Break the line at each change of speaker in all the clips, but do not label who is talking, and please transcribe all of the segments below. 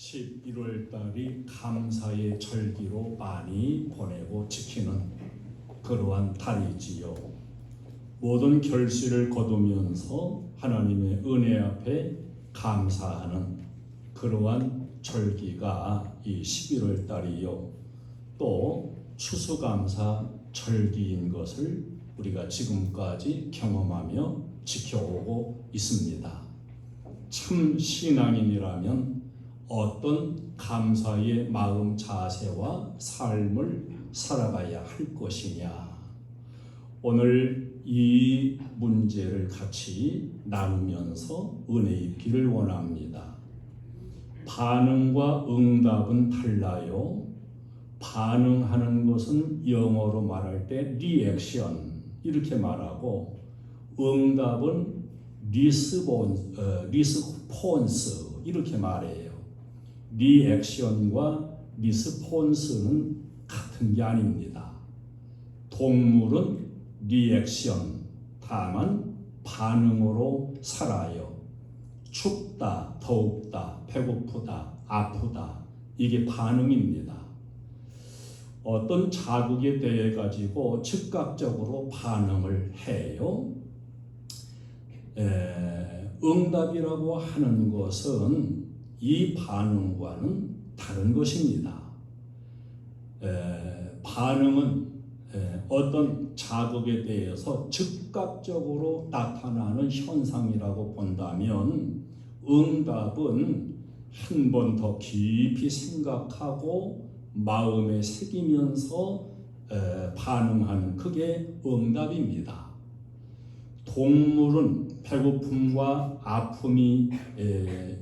11월 달이 감사의 절기로 많이 보내고 지키는 그러한 달이지요. 모든 결실을 거두면서 하나님의 은혜 앞에 감사하는 그러한 절기가 이 11월 달이요. 또 추수감사 절기인 것을 우리가 지금까지 경험하며 지켜오고 있습니다. 참 신앙인이라면 어떤 감사의 마음 자세와 삶을 살아가야 할 것이냐. 오늘 이 문제를 같이 나누면서 은혜 입기를 원합니다. 반응과 응답은 달라요. 반응하는 것은 영어로 말할 때 리액션 이렇게 말하고, 응답은 리스폰스 이렇게 말해요. 리액션과 리스폰스는 같은 게 아닙니다. 동물은 리액션, 다만 반응으로 살아요. 춥다, 더웁다, 배고프다, 아프다, 이게 반응입니다. 어떤 자극에 대해 가지고 즉각적으로 반응을 해요. 응답이라고 하는 것은 이 반응과는 다른 것입니다. 반응은 어떤 자극에 대해서 즉각적으로 나타나는 현상이라고 본다면, 응답은 한 번 더 깊이 생각하고 마음에 새기면서 반응하는, 그게 응답입니다. 동물은 배고픔과 아픔이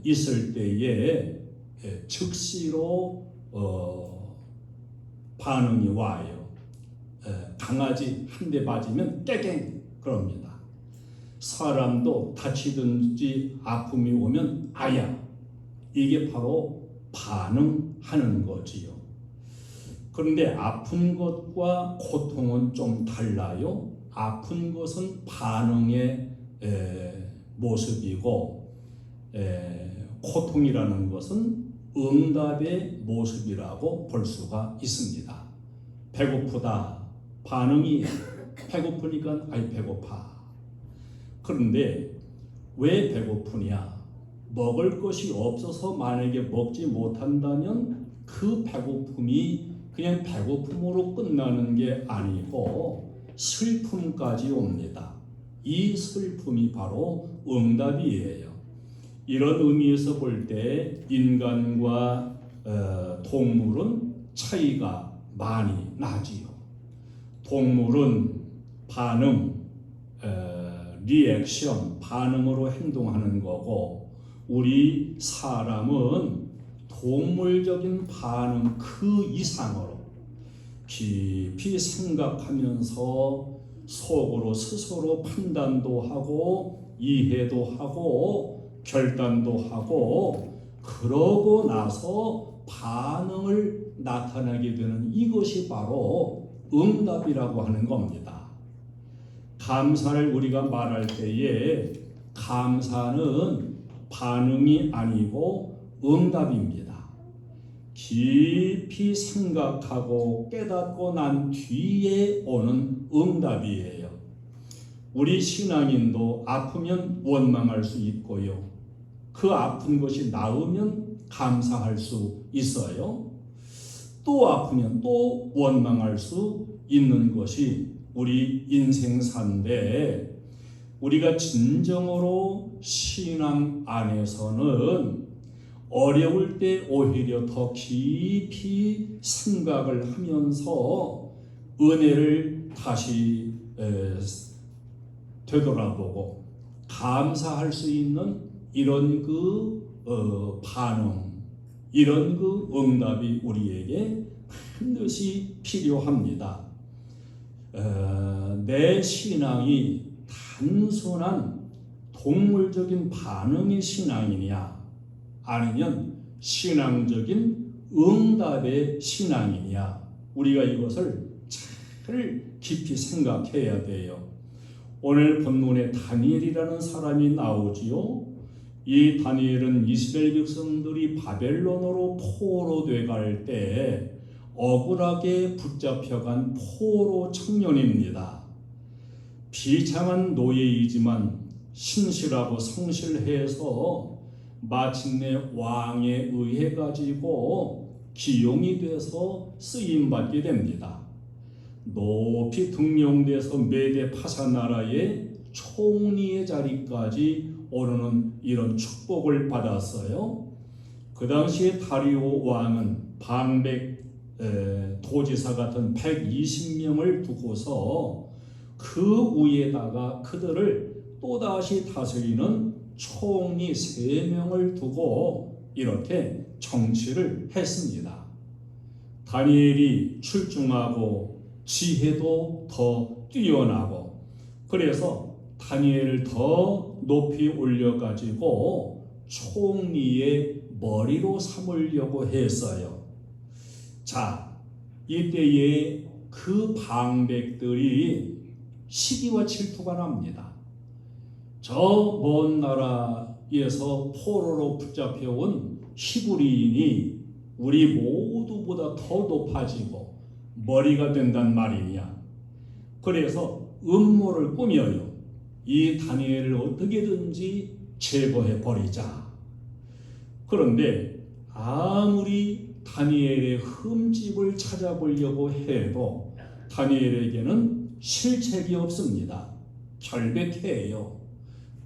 있을 때에 즉시로 반응이 와요. 강아지 한 대 맞으면 깨갱 그럽니다. 사람도 다치든지 아픔이 오면 아야, 이게 바로 반응하는 거지요. 그런데 아픈 것과 고통은 좀 달라요. 아픈 것은 반응의 모습이고, 고통이라는 것은 응답의 모습이라고 볼 수가 있습니다. 배고프다, 반응이 배고프니까 아이 배고파. 그런데 왜 배고프냐? 먹을 것이 없어서 만약에 먹지 못한다면 그 배고픔이 그냥 배고픔으로 끝나는 게 아니고 슬픔까지 옵니다. 이 슬픔이 바로 응답이에요. 이런 의미에서 볼 때 인간과 동물은 차이가 많이 나지요. 동물은 반응, 리액션, 반응으로 행동하는 거고, 우리 사람은 동물적인 반응 그 이상으로 깊이 생각하면서 속으로 스스로 판단도 하고 이해도 하고 결단도 하고, 그러고 나서 반응을 나타나게 되는 이것이 바로 응답이라고 하는 겁니다. 감사를 우리가 말할 때에 감사는 반응이 아니고 응답입니다. 깊이 생각하고 깨닫고 난 뒤에 오는 응답이에요. 우리 신앙인도 아프면 원망할 수 있고요. 그 아픈 것이 나으면 감사할 수 있어요. 또 아프면 또 원망할 수 있는 것이 우리 인생사인데, 우리가 진정으로 신앙 안에서는 어려울 때 오히려 더 깊이 생각을 하면서 은혜를 다시 되돌아보고 감사할 수 있는 이런 반응, 이런 응답이 우리에게 반드시 필요합니다. 내 신앙이 단순한 동물적인 반응의 신앙이냐, 아니면 신앙적인 응답의 신앙이냐, 우리가 이것을 잘 깊이 생각해야 돼요. 오늘 본문에 다니엘이라는 사람이 나오지요. 이 다니엘은 이스라엘 백성들이 바벨론으로 포로돼 갈 때 억울하게 붙잡혀간 포로 청년입니다. 비참한 노예이지만 신실하고 성실해서 마침내 왕에 의해 가지고 기용이 돼서 쓰임받게 됩니다. 높이 등용돼서 메데 파사 나라의 총리의 자리까지 오르는 이런 축복을 받았어요. 그 당시에 다리오 왕은 방백 도지사 같은 120명을 두고서 그 위에다가 그들을 또다시 다스리는 총리 3명을 두고 이렇게 정치를 했습니다. 다니엘이 출중하고 지혜도 더 뛰어나고 그래서 다니엘을 더 높이 올려가지고 총리의 머리로 삼으려고 했어요. 자, 이때에 그 방백들이 시기와 질투가 납니다. 저 먼 나라에서 포로로 붙잡혀온 히브리인이 우리 모두보다 더 높아지고 머리가 된단 말이냐. 그래서 음모를 꾸며요. 이 다니엘을 어떻게든지 제거해 버리자. 그런데 아무리 다니엘의 흠집을 찾아보려고 해도 다니엘에게는 실책이 없습니다. 결백해요.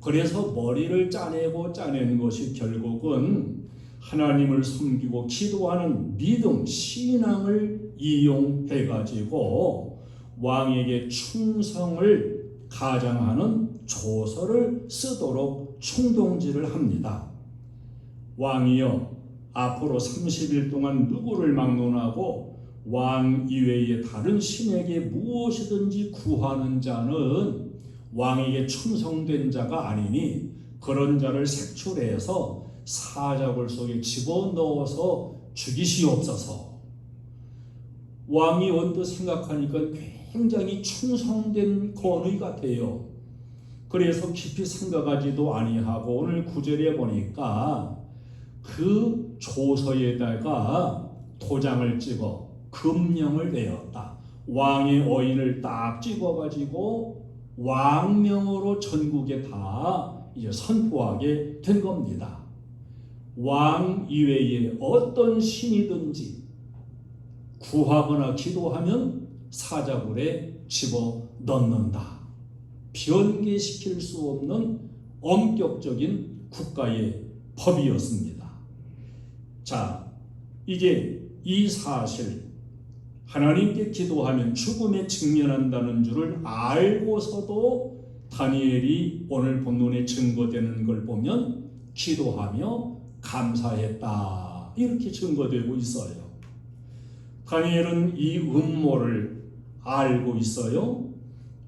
그래서 머리를 짜내고 짜낸 것이 결국은 하나님을 섬기고 기도하는 믿음, 신앙을 이용해 가지고 왕에게 충성을 가장하는 조서를 쓰도록 충동질을 합니다. 왕이여, 앞으로 30일 동안 누구를 막론하고 왕 이외의 다른 신에게 무엇이든지 구하는 자는 왕에게 충성된 자가 아니니 그런 자를 색출해서 사자굴 속에 집어넣어서 죽이시옵소서. 왕이 언뜻 생각하니까 굉장히 충성된 권위 같아요. 그래서 깊이 생각하지도 아니하고 오늘 9절에 보니까 그 조서에다가 도장을 찍어 금령을 내었다. 왕의 어인을 딱 찍어가지고 왕명으로 전국에 다 이제 선포하게 된 겁니다. 왕 이외에 어떤 신이든지 구하거나 기도하면 사자굴에 집어 넣는다. 변개시킬 수 없는 엄격적인 국가의 법이었습니다. 자, 이제 이 사실 하나님께 기도하면 죽음에 직면한다는 줄을 알고서도 다니엘이 오늘 본문에 증거되는 걸 보면 기도하며 감사했다 이렇게 증거되고 있어요. 다니엘은 이 음모를 알고 있어요.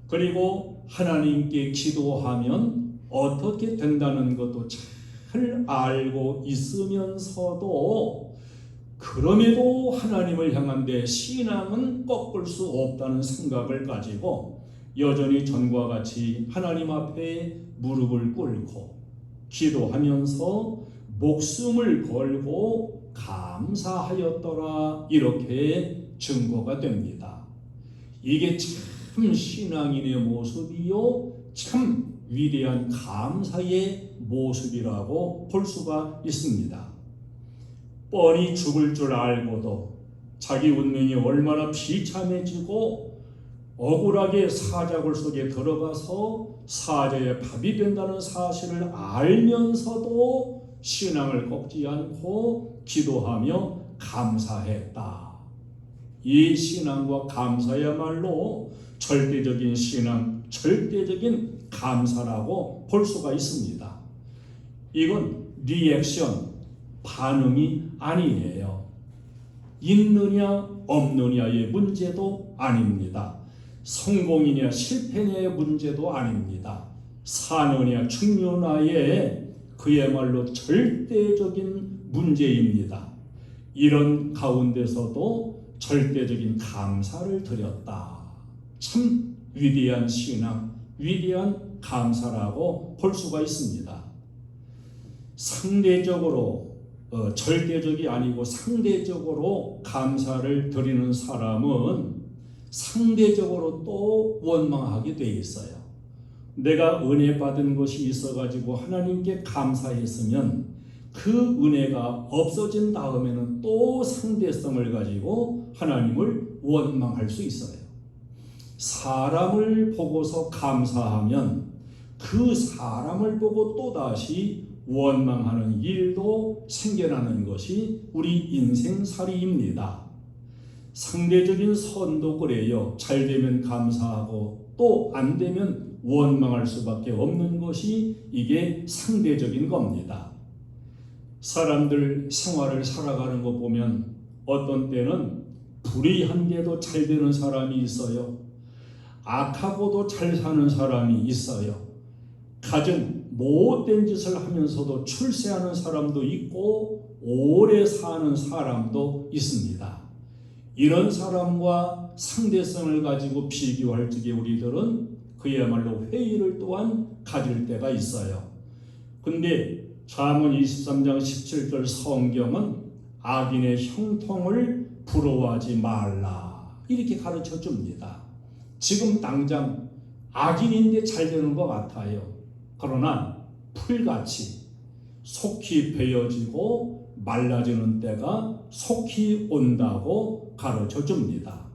그리고 하나님께 기도하면 어떻게 된다는 것도 잘 알고 있으면서도 그럼에도 하나님을 향한 내 신앙은 꺾을 수 없다는 생각을 가지고 여전히 전과 같이 하나님 앞에 무릎을 꿇고 기도하면서 목숨을 걸고 감사하였더라 이렇게 증거가 됩니다. 이게 참 신앙인의 모습이요 참 위대한 감사의 모습이라고 볼 수가 있습니다. 뻔히 죽을 줄 알고도 자기 운명이 얼마나 비참해지고 억울하게 사자굴 속에 들어가서 사자의 밥이 된다는 사실을 알면서도 신앙을 꺾지 않고 기도하며 감사했다. 이 신앙과 감사야말로 절대적인 신앙, 절대적인 감사라고 볼 수가 있습니다. 이건 리액션, 반응이 아니에요. 있느냐 없느냐의 문제도 아닙니다. 성공이냐 실패냐의 문제도 아닙니다. 사느냐 죽느냐의 그야말로 절대적인 문제입니다. 이런 가운데서도 절대적인 감사를 드렸다. 참 위대한 신앙, 위대한 감사라고 볼 수가 있습니다. 상대적으로 절대적이 아니고 상대적으로 감사를 드리는 사람은 상대적으로 또 원망하게 돼 있어요. 내가 은혜 받은 것이 있어가지고 하나님께 감사했으면 그 은혜가 없어진 다음에는 또 상대성을 가지고 하나님을 원망할 수 있어요. 사람을 보고서 감사하면 그 사람을 보고 또다시 원망하는 일도 생겨나는 것이 우리 인생살이입니다. 상대적인 선도 그래요. 잘 되면 감사하고 또 안 되면 원망할 수밖에 없는 것이 이게 상대적인 겁니다. 사람들 생활을 살아가는 거 보면 어떤 때는 불의한데도 잘 되는 사람이 있어요. 악하고도 잘 사는 사람이 있어요. 가정 못된 짓을 하면서도 출세하는 사람도 있고 오래 사는 사람도 있습니다. 이런 사람과 상대성을 가지고 비교할 적에 우리들은 그야말로 회의를 또한 가질 때가 있어요. 근데 잠언 23장 17절 성경은 악인의 형통을 부러워하지 말라 이렇게 가르쳐 줍니다. 지금 당장 악인인데 잘 되는 것 같아요. 그러나 풀같이 속히 베어지고 말라지는 때가 속히 온다고 가르쳐 줍니다.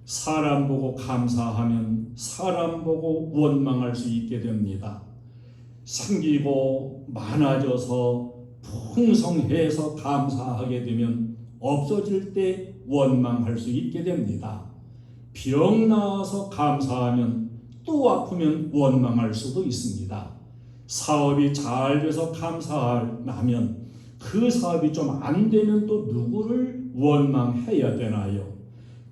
사람 보고 감사하면 사람 보고 원망할 수 있게 됩니다. 생기고 많아져서 풍성해서 감사하게 되면 없어질 때 원망할 수 있게 됩니다. 병 나아서 감사하면 또 아프면 원망할 수도 있습니다. 사업이 잘 돼서 감사하면 그 사업이 좀 안 되면 또 누구를 원망해야 되나요?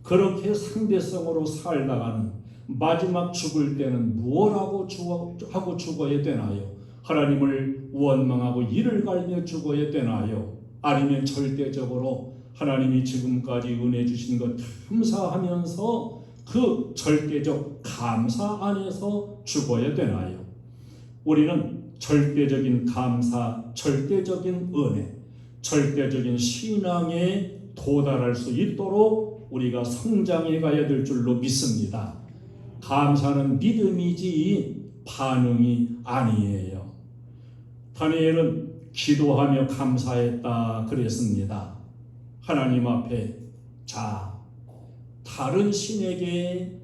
그렇게 상대성으로 살다가는 마지막 죽을 때는 무엇 하고 죽어야 되나요? 하나님을 원망하고 이를 갈며 죽어야 되나요? 아니면 절대적으로 하나님이 지금까지 은혜 주신 것 감사하면서 그 절대적 감사 안에서 죽어야 되나요? 우리는 절대적인 감사, 절대적인 은혜, 절대적인 신앙에 도달할 수 있도록 우리가 성장해 가야 될 줄로 믿습니다. 감사는 믿음이지 반응이 아니에요. 다니엘은 기도하며 감사했다 그랬습니다. 하나님 앞에 다른 신에게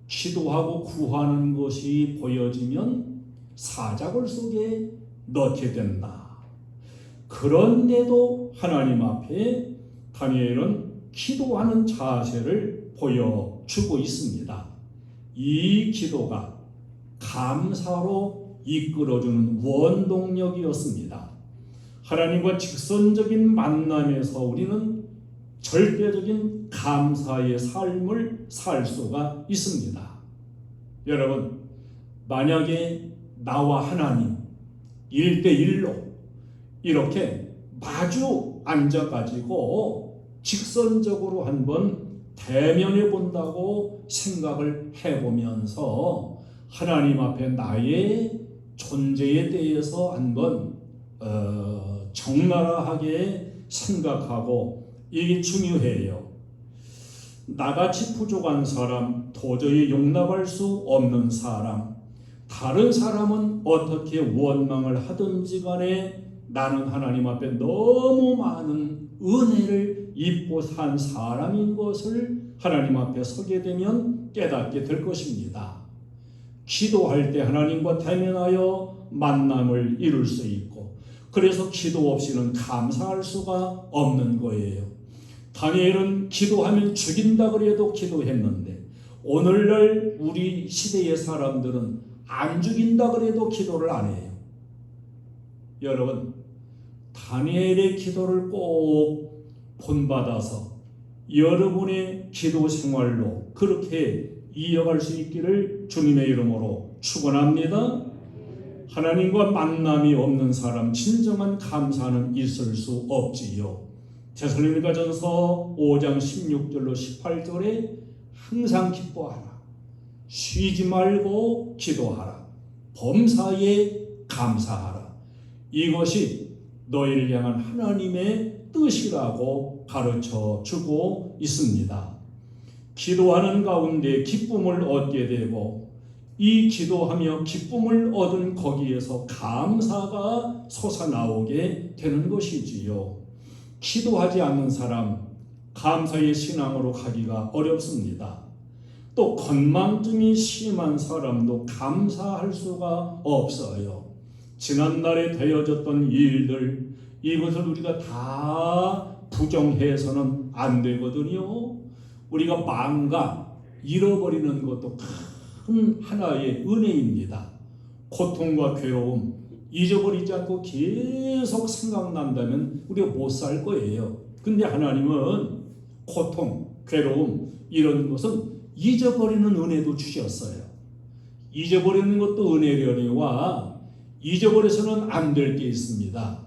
기도하고 구하는 것이 보여지면 사자굴 속에 넣게 된다. 그런데도 하나님 앞에 다니엘은 기도하는 자세를 보여주고 있습니다. 이 기도가 감사로 이끌어주는 원동력이었습니다. 하나님과 직선적인 만남에서 우리는 절대적인 감사의 삶을 살 수가 있습니다. 여러분, 만약에 나와 하나님 1대1로 이렇게 마주 앉아가지고 직선적으로 한번 대면해 본다고 생각을 해보면서 하나님 앞에 나의 존재에 대해서 한번 적나라하게 생각하고 이게 중요해요. 나같이 부족한 사람, 도저히 용납할 수 없는 사람, 다른 사람은 어떻게 원망을 하든지 간에 나는 하나님 앞에 너무 많은 은혜를 입고 산 사람인 것을 하나님 앞에 서게 되면 깨닫게 될 것입니다. 기도할 때 하나님과 대면하여 만남을 이룰 수 있고, 그래서 기도 없이는 감사할 수가 없는 거예요. 다니엘은 기도하면 죽인다 그래도 기도했는데, 오늘날 우리 시대의 사람들은 안 죽인다 그래도 기도를 안 해요. 여러분, 다니엘의 기도를 꼭 본받아서 여러분의 기도 생활로 그렇게 이어갈 수 있기를 주님의 이름으로 축원합니다. 하나님과 만남이 없는 사람, 진정한 감사는 있을 수 없지요. 데살로니가전서 5장 16절로 18절에 항상 기뻐하라, 쉬지 말고 기도하라, 범사에 감사하라, 이것이 너희를 향한 하나님의 뜻이라고 가르쳐 주고 있습니다. 기도하는 가운데 기쁨을 얻게 되고 이 기도하며 기쁨을 얻은 거기에서 감사가 솟아나오게 되는 것이지요. 기도하지 않는 사람 감사의 신앙으로 가기가 어렵습니다. 또 건망증이 심한 사람도 감사할 수가 없어요. 지난날에 되어졌던 일들 이것을 우리가 다 부정해서는 안 되거든요. 우리가 망각 잃어버리는 것도 큰 하나의 은혜입니다. 고통과 괴로움 잊어버리지 않고 계속 생각난다면 우리가 못 살 거예요. 근데 하나님은 고통, 괴로움 이런 것은 잊어버리는 은혜도 주셨어요. 잊어버리는 것도 은혜려니와 잊어버려서는 안 될 게 있습니다.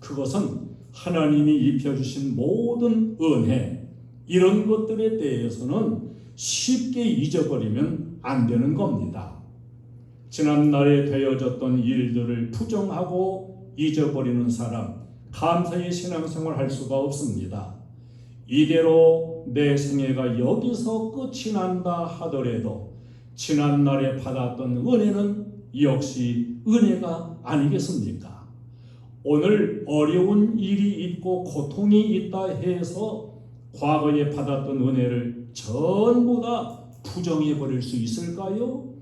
그것은 하나님이 입혀주신 모든 은혜 이런 것들에 대해서는 쉽게 잊어버리면 안 되는 겁니다. 지난날에 되어졌던 일들을 부정하고 잊어버리는 사람 감사의 신앙생활 할 수가 없습니다. 이대로 내 생애가 여기서 끝이 난다 하더라도 지난날에 받았던 은혜는 역시 은혜가 아니겠습니까? 오늘 어려운 일이 있고 고통이 있다 해서 과거에 받았던 은혜를 전부 다 부정해버릴 수 있을까요?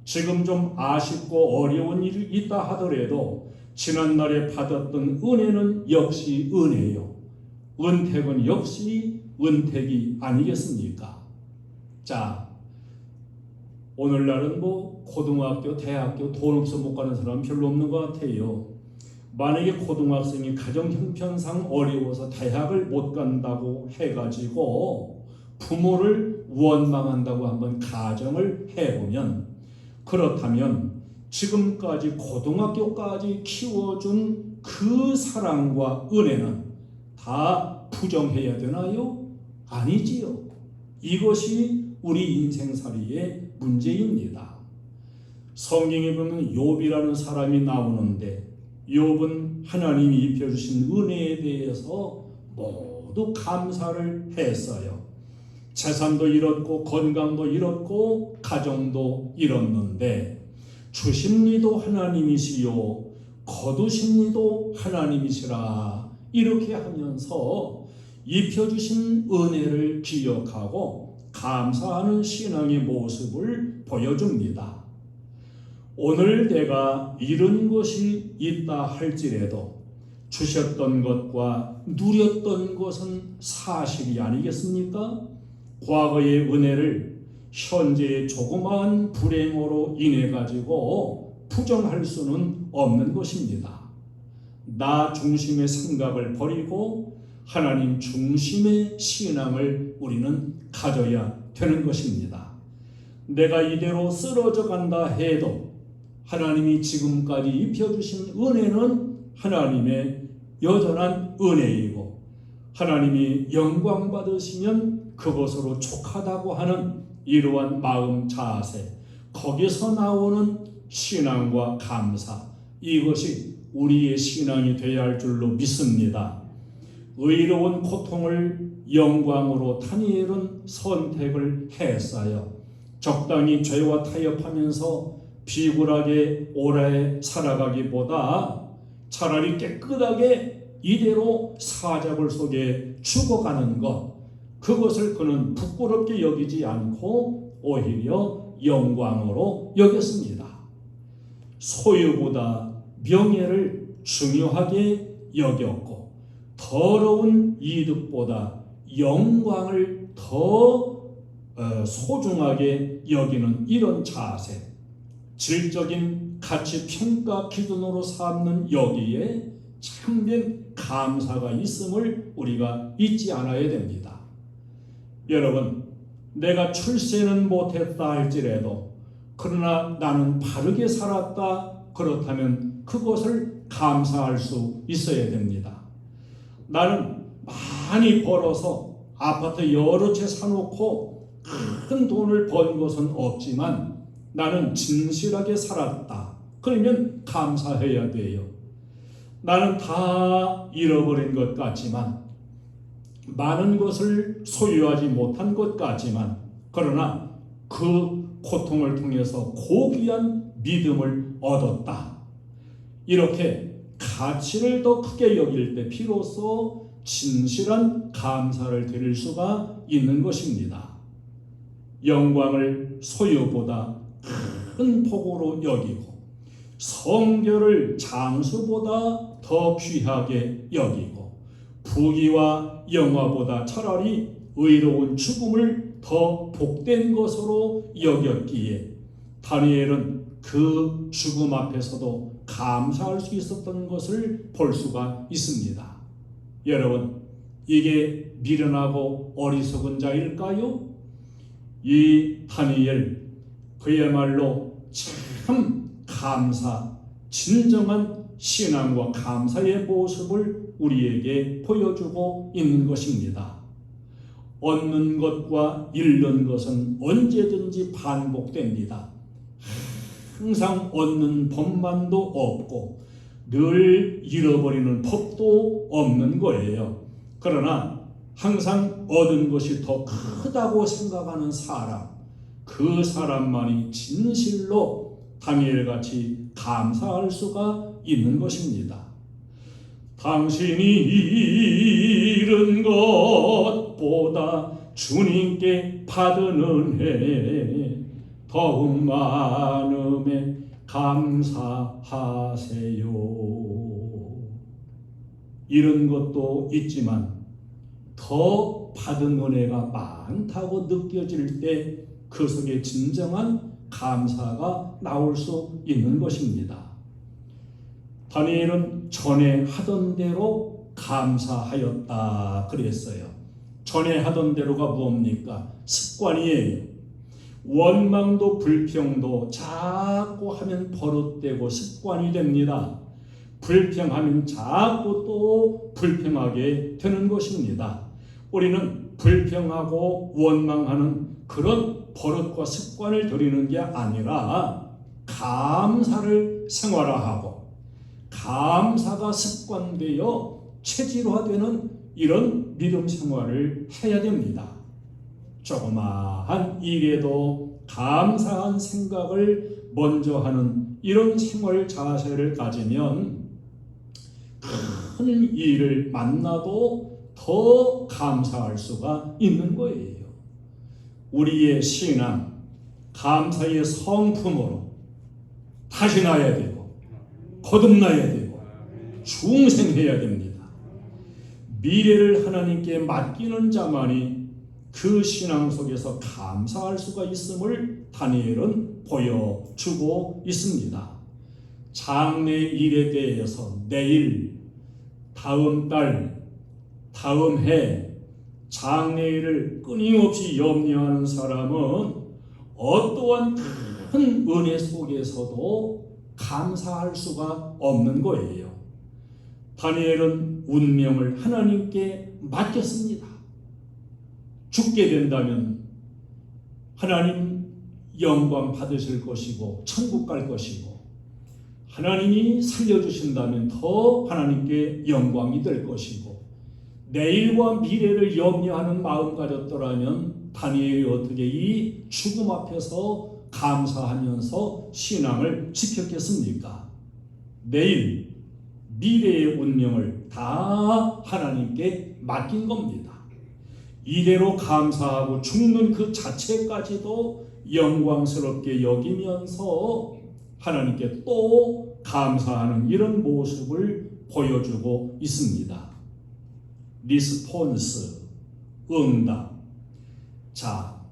지금 좀 아쉽고 어려운 일이 있다 하더라도 지난날에 받았던 은혜는 역시 은혜요. 은택은 역시 은택이 아니겠습니까? 자, 오늘날은 고등학교, 대학교 돈 없어 못 가는 사람 별로 없는 것 같아요. 만약에 고등학생이 가정 형편상 어려워서 대학을 못 간다고 해가지고 부모를 원망한다고 한번 가정을 해보면 그렇다면 지금까지 고등학교까지 키워준 그 사랑과 은혜는 다 부정해야 되나요? 아니지요. 이것이 우리 인생살이의 문제입니다. 성경에 보면 욥이라는 사람이 나오는데 욥은 하나님이 입혀주신 은혜에 대해서 모두 감사를 했어요. 재산도 잃었고 건강도 잃었고 가정도 잃었는데 주신 이도 하나님이시요 거두신 이도 하나님이시라 이렇게 하면서 입혀주신 은혜를 기억하고 감사하는 신앙의 모습을 보여줍니다. 오늘 내가 잃은 것이 있다 할지라도 주셨던 것과 누렸던 것은 사실이 아니겠습니까? 과거의 은혜를 현재의 조그마한 불행으로 인해 가지고 부정할 수는 없는 것입니다. 나 중심의 생각을 버리고 하나님 중심의 신앙을 우리는 가져야 되는 것입니다. 내가 이대로 쓰러져 간다 해도 하나님이 지금까지 입혀주신 은혜는 하나님의 여전한 은혜이고 하나님이 영광 받으시면 그것으로 족하다고 하는 이러한 마음 자세 거기서 나오는 신앙과 감사 이것이 우리의 신앙이 되어야 할 줄로 믿습니다. 의로운 고통을 영광으로 다니엘은 선택을 했어요. 적당히 죄와 타협하면서 비굴하게 오래 살아가기보다 차라리 깨끗하게 이대로 사자굴 속에 죽어가는 것 그것을 그는 부끄럽게 여기지 않고 오히려 영광으로 여겼습니다. 소유보다 명예를 중요하게 여겼고 더러운 이득보다 영광을 더 소중하게 여기는 이런 자세 질적인 가치 평가 기준으로 삼는 여기에 참된 감사가 있음을 우리가 잊지 않아야 됩니다. 여러분, 내가 출세는 못했다 할지라도 그러나 나는 바르게 살았다 그렇다면 그것을 감사할 수 있어야 됩니다. 나는 많이 벌어서 아파트 여러 채 사놓고 큰 돈을 번 것은 없지만 나는 진실하게 살았다. 그러면 감사해야 돼요. 나는 다 잃어버린 것 같지만, 많은 것을 소유하지 못한 것 같지만, 그러나 그 고통을 통해서 고귀한 믿음을 얻었다. 이렇게 가치를 더 크게 여길 때 비로소 진실한 감사를 드릴 수가 있는 것입니다. 영광을 소유보다 큰 복으로 여기고, 성교를 장수보다 더 귀하게 여기고, 부귀와 영화보다 차라리 의로운 죽음을 더 복된 것으로 여겼기에 다니엘은 그 죽음 앞에서도 감사할 수 있었던 것을 볼 수가 있습니다. 여러분, 이게 미련하고 어리석은 자일까요? 이 다니엘, 그야말로 참 진정한 신앙과 감사의 모습을 우리에게 보여주고 있는 것입니다. 얻는 것과 잃는 것은 언제든지 반복됩니다. 항상 얻는 법만도 없고 늘 잃어버리는 법도 없는 거예요. 그러나 항상 얻은 것이 더 크다고 생각하는 사람, 그 사람만이 진실로 다니엘같이 감사할 수가 있는 것입니다. 당신이 잃은 것보다 주님께 받은 은혜 더욱 많음에 감사하세요. 잃은 것도 있지만 더 받은 은혜가 많다고 느껴질 때 그 속에 진정한 감사가 나올 수 있는 것입니다. 다니엘은 전에 하던 대로 감사하였다 그랬어요. 전에 하던 대로가 뭡니까? 습관이에요. 원망도 불평도 자꾸 하면 버릇되고 습관이 됩니다. 불평하면 자꾸 또 불평하게 되는 것입니다. 우리는 불평하고 원망하는 그런 버릇과 습관을 들이는 게 아니라 감사를 생활화하고 감사가 습관되어 체질화되는 이런 믿음 생활을 해야 됩니다. 조그마한 일에도 감사한 생각을 먼저 하는 이런 생활 자세를 가지면 큰 일을 만나도 더 감사할 수가 있는 거예요. 우리의 신앙, 감사의 성품으로 다시 나야 되고 거듭나야 되고 중생해야 됩니다. 미래를 하나님께 맡기는 자만이 그 신앙 속에서 감사할 수가 있음을 다니엘은 보여주고 있습니다. 장래 일에 대해서 내일, 다음 달, 다음 해 장래일을 끊임없이 염려하는 사람은 어떠한 큰 은혜 속에서도 감사할 수가 없는 거예요. 다니엘은 운명을 하나님께 맡겼습니다. 죽게 된다면 하나님 영광 받으실 것이고 천국 갈 것이고, 하나님이 살려주신다면 더 하나님께 영광이 될 것이고, 내일과 미래를 염려하는 마음 가졌더라면 다니엘이 어떻게 이 죽음 앞에서 감사하면서 신앙을 지켰겠습니까? 내일 미래의 운명을 다 하나님께 맡긴 겁니다. 이대로 감사하고 죽는 그 자체까지도 영광스럽게 여기면서 하나님께 또 감사하는 이런 모습을 보여주고 있습니다. 리스폰스, 응답. 자,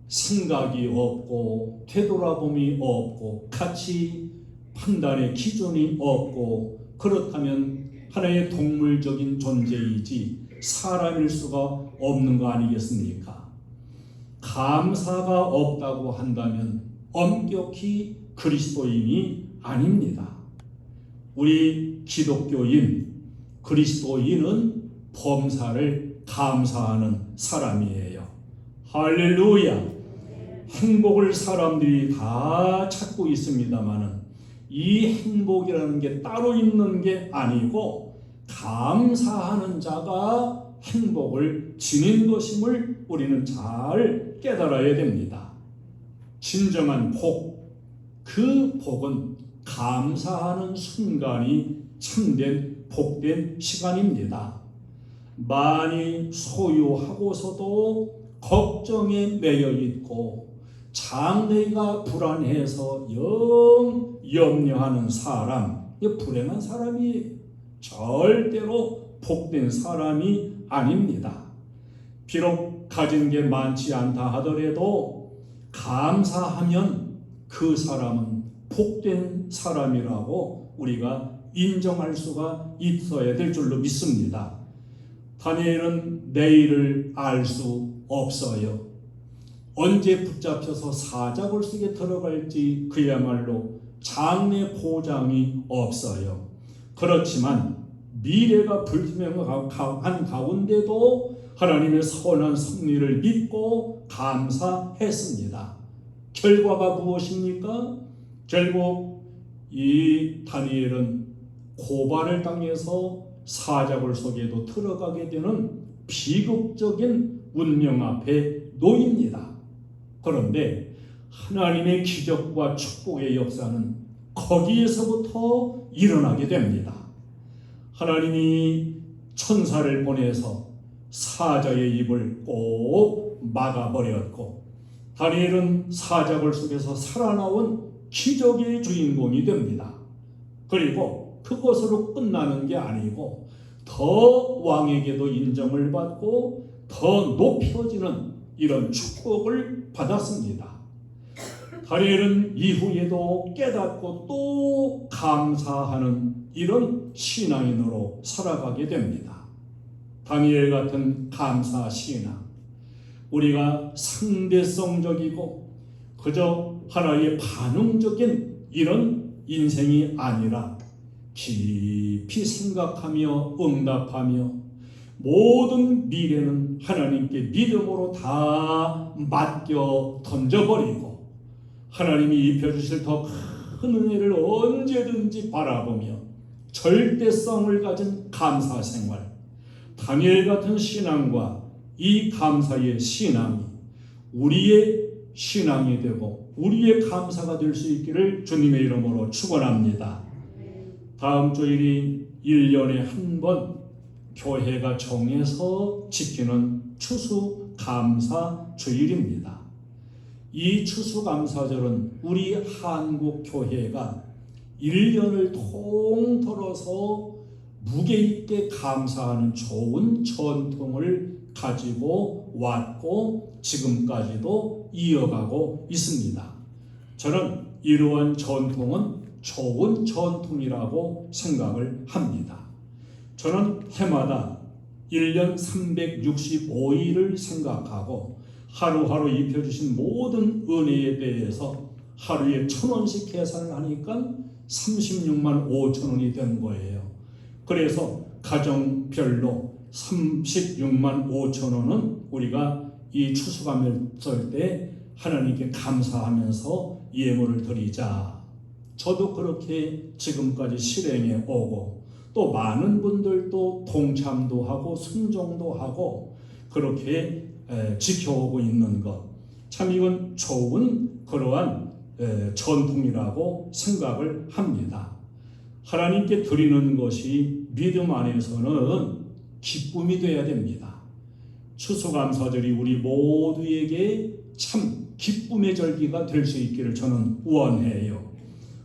생각이 없고 되돌아봄이 없고 가치 판단의 기준이 없고, 그렇다면 하나의 동물적인 존재이지 사람일 수가 없는 거 아니겠습니까? 감사가 없다고 한다면 엄격히 그리스도인이 아닙니다. 우리 기독교인, 그리스도인은 범사를 감사하는 사람이에요. 할렐루야. 행복을 사람들이 다 찾고 있습니다마는 이 행복이라는 게 따로 있는 게 아니고 감사하는 자가 행복을 지닌 것임을 우리는 잘 깨달아야 됩니다. 진정한 복, 그 복은 감사하는 순간이 참된 복된 시간입니다. 많이 소유하고서도 걱정에 매여 있고 장래가 불안해서 영 염려하는 사람, 불행한 사람이 절대로 복된 사람이 아닙니다. 비록 가진 게 많지 않다 하더라도 감사하면 그 사람은 복된 사람이라고 우리가 인정할 수가 있어야 될 줄로 믿습니다. 다니엘은 내일을 알 수 없어요. 언제 붙잡혀서 사자굴 속에 들어갈지 그야말로 장래 보장이 없어요. 그렇지만 미래가 불투명한 가운데도 하나님의 선한 섭리를 믿고 감사했습니다. 결과가 무엇입니까? 결국 이 다니엘은 고발을 당해서 사자굴 속에도 들어가게 되는 비극적인 운명 앞에 놓입니다. 그런데 하나님의 기적과 축복의 역사는 거기에서부터 일어나게 됩니다. 하나님이 천사를 보내서 사자의 입을 꼭 막아버렸고 다니엘은 사자굴 속에서 살아나온 기적의 주인공이 됩니다. 그리고 그것으로 끝나는 게 아니고 더 왕에게도 인정을 받고 더 높여지는 이런 축복을 받았습니다. 다니엘은 이후에도 깨닫고 또 감사하는 이런 신앙인으로 살아가게 됩니다. 다니엘 같은 감사 신앙, 우리가 상대성적이고 그저 하나의 반응적인 이런 인생이 아니라 깊이 생각하며 응답하며 모든 미래는 하나님께 믿음으로 다 맡겨 던져버리고 하나님이 입혀주실 더 큰 은혜를 언제든지 바라보며 절대성을 가진 감사 생활, 다니엘 같은 신앙과 이 감사의 신앙이 우리의 신앙이 되고 우리의 감사가 될 수 있기를 주님의 이름으로 축원합니다. 다음 주일이 1년에 한 번 교회가 정해서 지키는 추수감사 주일입니다. 이 추수감사절은 우리 한국 교회가 1년을 통틀어서 무게 있게 감사하는 좋은 전통을 가지고 왔고 지금까지도 이어가고 있습니다. 저는 이러한 전통은 좋은 전통이라고 생각을 합니다. 저는 해마다 1년 365일을 생각하고 하루하루 입혀주신 모든 은혜에 대해서 하루에 1,000원씩 계산을 하니까 36만 5천 원이 된 거예요. 그래서 가정별로 36만 5천 원은 우리가 이 추수감사절 때 하나님께 감사하면서 예물을 드리자. 저도 그렇게 지금까지 실행해 오고 또 많은 분들도 동참도 하고 순종도 하고 그렇게 지켜오고 있는 것, 참 이건 좋은 그러한 전통이라고 생각을 합니다. 하나님께 드리는 것이 믿음 안에서는 기쁨이 되어야 됩니다. 추수감사절이 우리 모두에게 참 기쁨의 절기가 될 수 있기를 저는 원해요.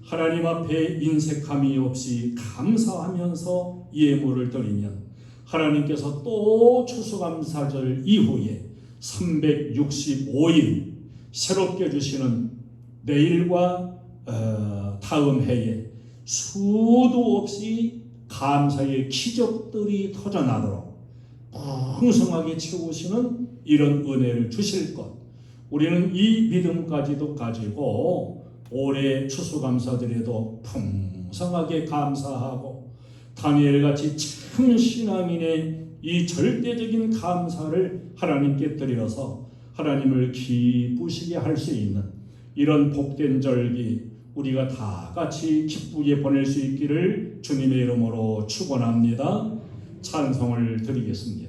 하나님 앞에 인색함이 없이 감사하면서 예물을 드리면 하나님께서 또 추수감사절 이후에 365일 새롭게 주시는 내일과 다음 해에 수도 없이 감사의 기적들이 터져나도록 풍성하게 채우시는 이런 은혜를 주실 것, 우리는 이 믿음까지도 가지고 올해 추수감사절에도 풍성하게 감사하고 다니엘같이 참 신앙인의 이 절대적인 감사를 하나님께 드려서 하나님을 기쁘시게 할 수 있는 이런 복된 절기, 우리가 다 같이 기쁘게 보낼 수 있기를 주님의 이름으로 축원합니다. 찬송을 드리겠습니다.